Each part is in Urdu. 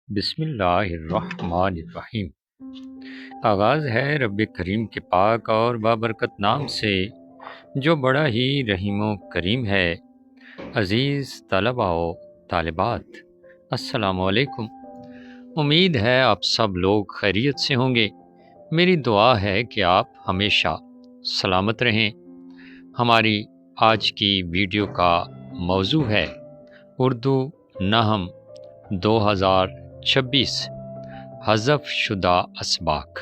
بسم اللہ الرحمن الرحیم۔ آغاز ہے رب کریم کے پاک اور بابرکت نام سے جو بڑا ہی رحیم و کریم ہے۔ عزیز طلباء و طالبات، السلام علیکم۔ امید ہے آپ سب لوگ خیریت سے ہوں گے۔ میری دعا ہے کہ آپ ہمیشہ سلامت رہیں۔ ہماری آج کی ویڈیو کا موضوع ہے اردو نحو 2026 حذف شدہ اسباق۔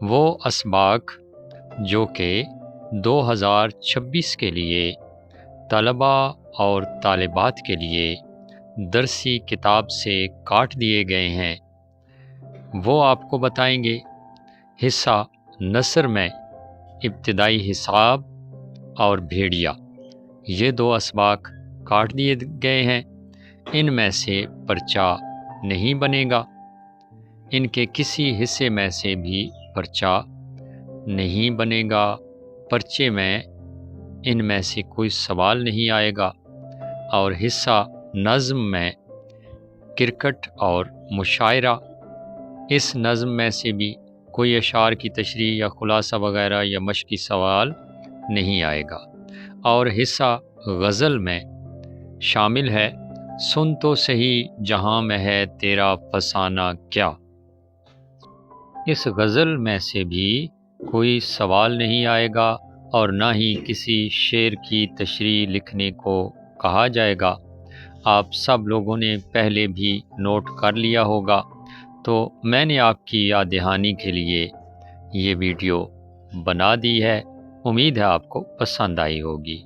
وہ اسباق جو کہ 2026 کے لیے طلباء اور طالبات کے لیے درسی کتاب سے کاٹ دیے گئے ہیں، وہ آپ کو بتائیں گے۔ حصہ نثر میں ابتدائی حساب اور بھیڑیا، یہ دو اسباق کاٹ دیے گئے ہیں۔ ان میں سے پرچہ نہیں بنے گا، ان کے کسی حصے میں سے بھی پرچہ نہیں بنے گا۔ پرچے میں ان میں سے کوئی سوال نہیں آئے گا، اور حصہ نظم میں کرکٹ اور مشاعرہ، اس نظم میں سے بھی کوئی اشعار کی تشریح یا خلاصہ وغیرہ یا مشقی سوال نہیں آئے گا۔ اور حصہ غزل میں شامل ہے سن تو سہی جہاں میں ہے تیرا فسانہ کیا۔ اس غزل میں سے بھی کوئی سوال نہیں آئے گا، اور نہ ہی کسی شعر کی تشریح لکھنے کو کہا جائے گا۔ آپ سب لوگوں نے پہلے بھی نوٹ کر لیا ہوگا، تو میں نے آپ کی یاد دہانی کے لیے یہ ویڈیو بنا دی ہے۔ امید ہے آپ کو پسند آئی ہوگی۔